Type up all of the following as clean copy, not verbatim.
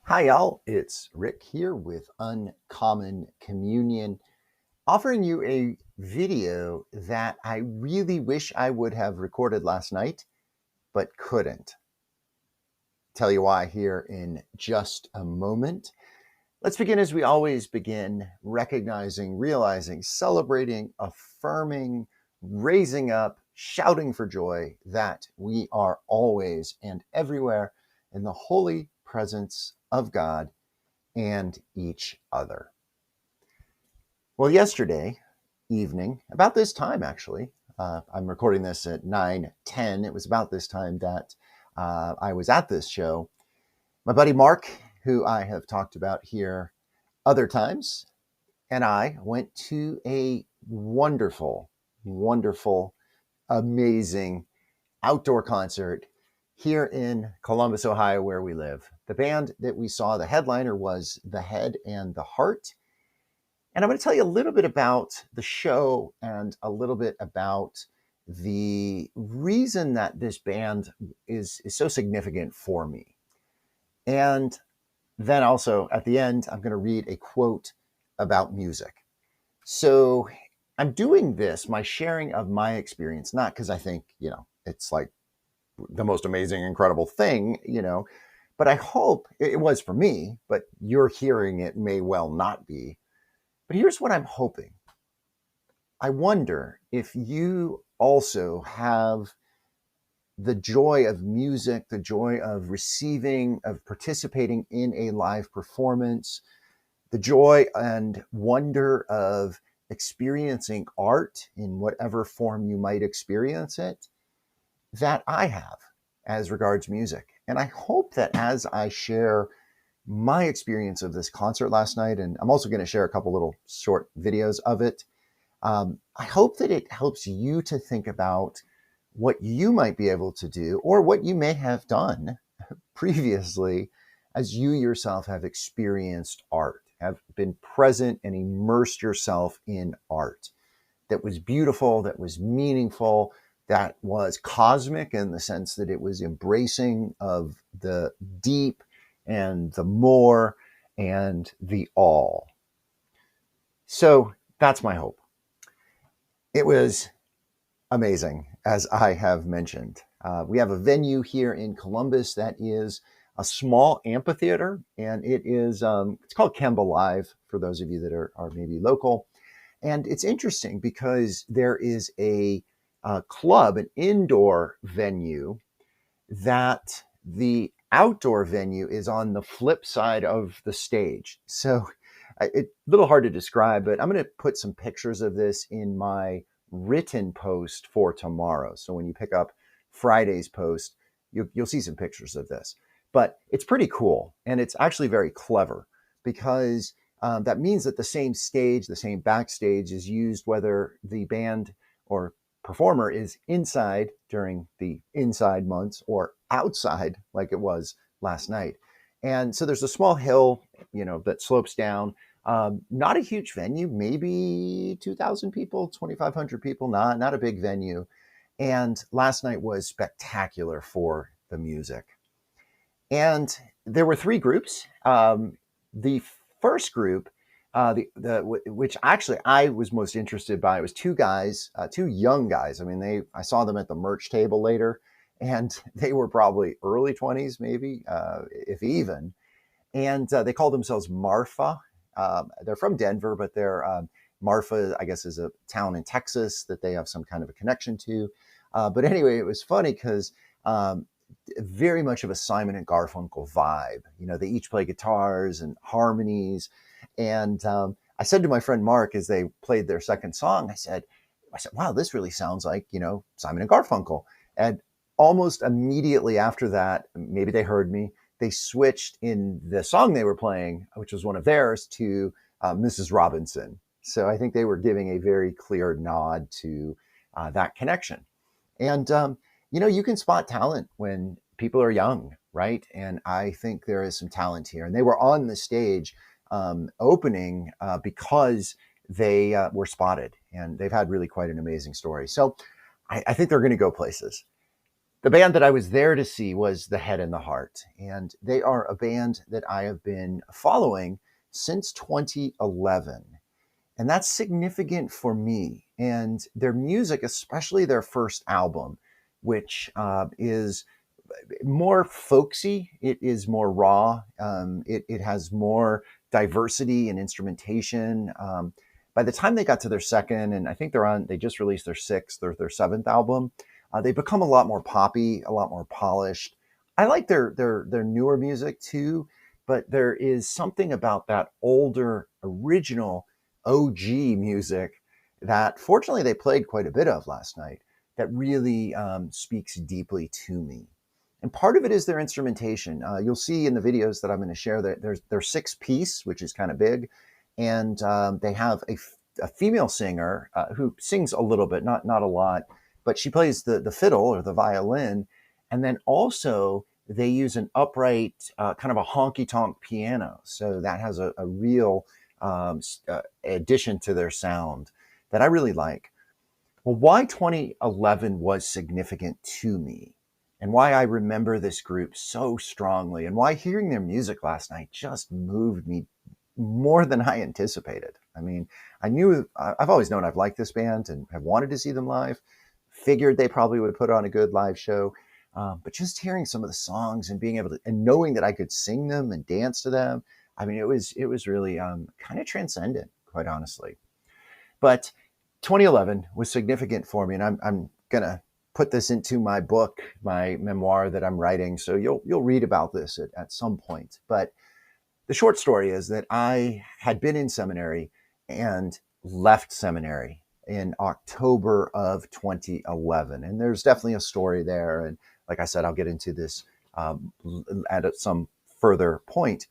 Hi, y'all. It's Rick here with Uncommon Communion, offering you a video that I really wish I would have recorded last night, but couldn't. Tell you why here in just a moment. Let's begin as we always begin, recognizing, realizing, celebrating, affirming, raising up, shouting for joy that we are always and everywhere in the holy presence of God and each other. Well, yesterday evening, about this time actually, I'm recording this at 9:10. It was about this time that I was at this show. My buddy Mark, who I have talked about here other times, and I went to a wonderful, wonderful, amazing outdoor concert here in Columbus, Ohio, where we live. The band that we saw, the headliner was The Head and the Heart. And I'm going to tell you a little bit about the show and a little bit about the reason that this band is so significant for me. And then also at the end, I'm going to read a quote about music. So I'm doing this, my sharing of my experience, not because I think, it's like the most amazing, incredible thing, but I hope it was for me, but your hearing it may well not be. But here's what I'm hoping. I wonder if you also have the joy of music, the joy of receiving, of participating in a live performance, the joy and wonder of experiencing art in whatever form you might experience it, that I have as regards music. And I hope that as I share my experience of this concert last night, and I'm also going to share a couple little short videos of it, I hope that it helps you to think about what you might be able to do or what you may have done previously as you yourself have experienced art, have been present and immersed yourself in art that was beautiful, that was meaningful, that was cosmic in the sense that it was embracing of the deep and the more and the all. So that's my hope. It was amazing, as I have mentioned. We have a venue here in Columbus that is a small amphitheater, and it's called Kemba Live for those of you that are maybe local. And it's interesting because there is a club, an indoor venue, that the outdoor venue is on the flip side of the stage. So it's a little hard to describe, but I'm going to put some pictures of this in my written post for tomorrow. So when you pick up Friday's post, you'll see some pictures of this. But it's pretty cool, and it's actually very clever because that means that the same stage, the same backstage is used whether the band or performer is inside during the inside months or outside like it was last night. And so there's a small hill, that slopes down. Not a huge venue, maybe 2,000 people, 2,500 people, not a big venue. And last night was spectacular for the music. And there were three groups. The first group, which actually I was most interested by, was two guys, two young guys. I mean, I saw them at the merch table later, and they were probably early 20s, maybe, if even. And they call themselves Marfa. They're from Denver, but Marfa, I guess, is a town in Texas that they have some kind of a connection to. But anyway, it was funny because very much of a Simon and Garfunkel vibe. They each play guitars and harmonies. And I said to my friend Mark as they played their second song, I said, wow, this really sounds like, Simon and Garfunkel. And almost immediately after that, maybe they heard me, they switched in the song they were playing, which was one of theirs, to Mrs. Robinson. So I think they were giving a very clear nod to that connection. And, you can spot talent when people are young, right? And I think there is some talent here. And they were on the stage opening because they were spotted, and they've had really quite an amazing story. So I think they're going to go places. The band that I was there to see was The Head and the Heart, and they are a band that I have been following since 2011. And that's significant for me. And their music, especially their first album, which is more folksy. It is more raw. It has more diversity in instrumentation. By the time they got to their second, and I think they just released their sixth or their seventh album, they become a lot more poppy, a lot more polished. I like their newer music too, but there is something about that older original OG music that fortunately they played quite a bit of last night that really speaks deeply to me. And part of it is their instrumentation. You'll see in the videos that I'm going to share that they're six piece, which is kind of big, and they have a female singer who sings a little bit, not a lot, but she plays the fiddle or the violin, and then also they use an upright kind of a honky tonk piano, so that has a real addition to their sound that I really like. Well, why 2011 was significant to me and why I remember this group so strongly and why hearing their music last night just moved me more than I anticipated. I mean, I've always known I've liked this band and have wanted to see them live, figured they probably would put on a good live show. But just hearing some of the songs and being able to, and knowing that I could sing them and dance to them, I mean, it was really kind of transcendent, quite honestly. But 2011 was significant for me, and I'm gonna put this into my book, my memoir that I'm writing. So you'll read about this at some point. But the short story is that I had been in seminary and left seminary in October of 2011, and there's definitely a story there. And like I said, I'll get into this at some further point.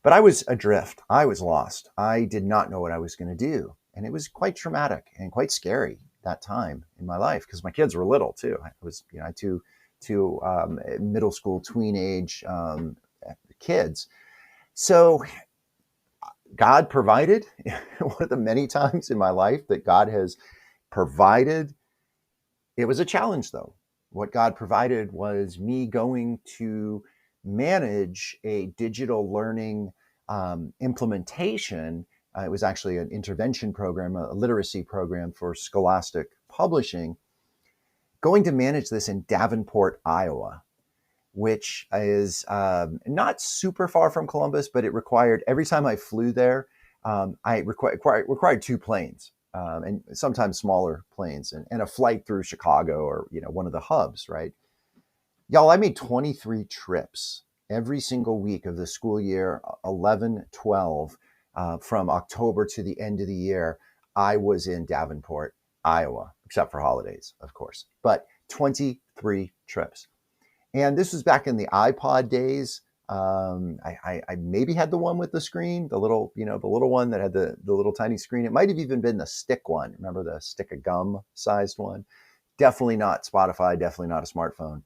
But I was adrift. I was lost. I did not know what I was going to do. And it was quite traumatic and quite scary that time in my life because my kids were little too. I was, I had two middle school, tween age kids. So God provided. One of the many times in my life that God has provided. It was a challenge though. What God provided was me going to manage a digital learning implementation. It was actually an intervention program, a literacy program for Scholastic Publishing, going to manage this in Davenport, Iowa, which is not super far from Columbus, but it required, every time I flew there, I required two planes. And sometimes smaller planes and a flight through Chicago or, one of the hubs, right? Y'all, I made 23 trips every single week of the school year, 11, 12, from October to the end of the year. I was in Davenport, Iowa, except for holidays, of course, but 23 trips. And this was back in the iPod days. I maybe had the one with the screen, the little one that had the little tiny screen. It might have even been the stick one. Remember the stick of gum sized one? Definitely not Spotify, definitely not a smartphone.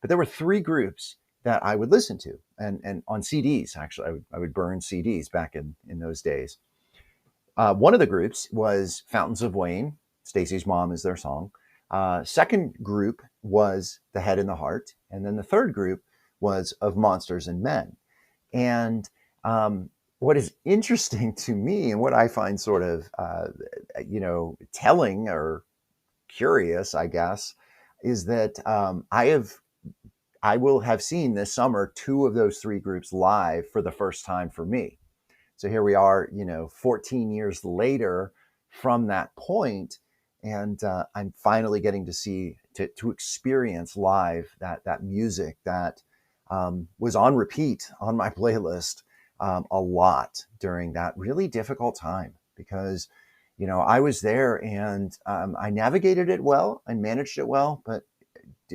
But there were three groups that I would listen to and on CDs, actually. I would burn CDs back in those days. One of the groups was Fountains of Wayne. Stacy's Mom is their song. Second group was The Head and the Heart. And then the third group was Of Monsters and Men. And what is interesting to me and what I find sort of, telling or curious, I guess, is that I will have seen this summer two of those three groups live for the first time for me. So here we are, 14 years later from that point, and I'm finally getting to see, to experience live that music that was on repeat on my playlist a lot during that really difficult time because, I was there and I navigated it well and managed it well, but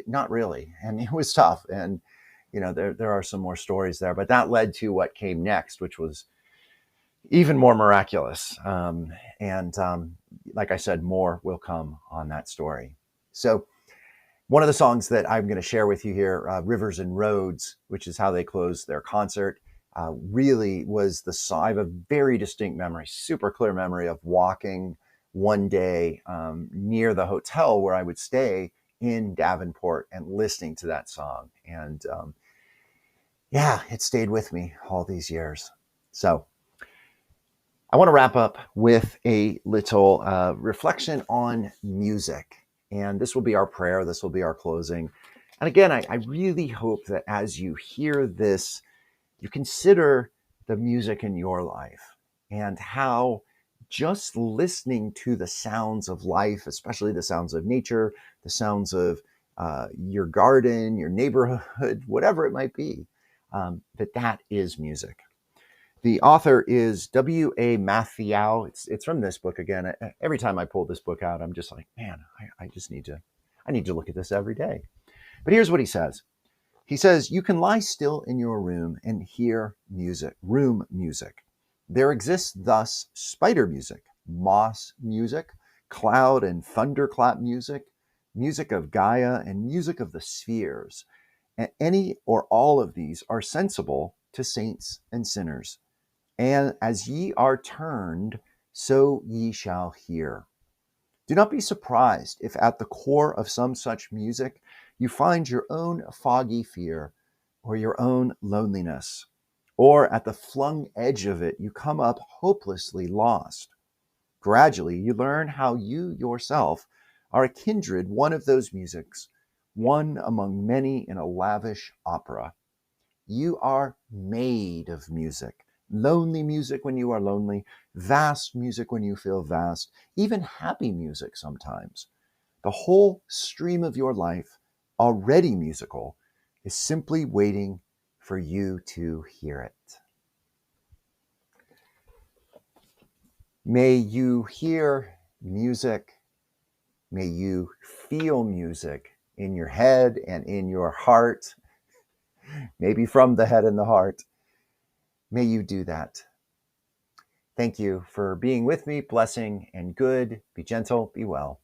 not really. And it was tough. And, there are some more stories there, but that led to what came next, which was even more miraculous. And like I said, more will come on that story. So one of the songs that I'm going to share with you here, Rivers and Roads, which is how they closed their concert, really was the song. I have a very distinct memory, super clear memory of walking one day near the hotel where I would stay in Davenport and listening to that song. And yeah, it stayed with me all these years. So I want to wrap up with a little reflection on music. And this will be our prayer. This will be our closing. And again, I really hope that as you hear this, you consider the music in your life and how just listening to the sounds of life, especially the sounds of nature, the sounds of your garden, your neighborhood, whatever it might be, that is music. The author is W.A. Mathieu. It's from this book again. Every time I pull this book out, I'm just like, man, I need to look at this every day. But here's what he says. He says, you can lie still in your room and hear music, room music. There exists thus spider music, moss music, cloud and thunderclap music, music of Gaia, and music of the spheres. And any or all of these are sensible to saints and sinners. And as ye are turned, so ye shall hear. Do not be surprised if at the core of some such music you find your own foggy fear or your own loneliness, or at the flung edge of it you come up hopelessly lost. Gradually you learn how you yourself are a kindred one of those musics, one among many in a lavish opera. You are made of music. Lonely music when you are lonely, vast music when you feel vast, even happy music sometimes. The whole stream of your life, already musical, is simply waiting for you to hear it. May you hear music. May you feel music in your head and in your heart, maybe from the head and the heart. May you do that. Thank you for being with me. Blessing and good. Be gentle. Be well.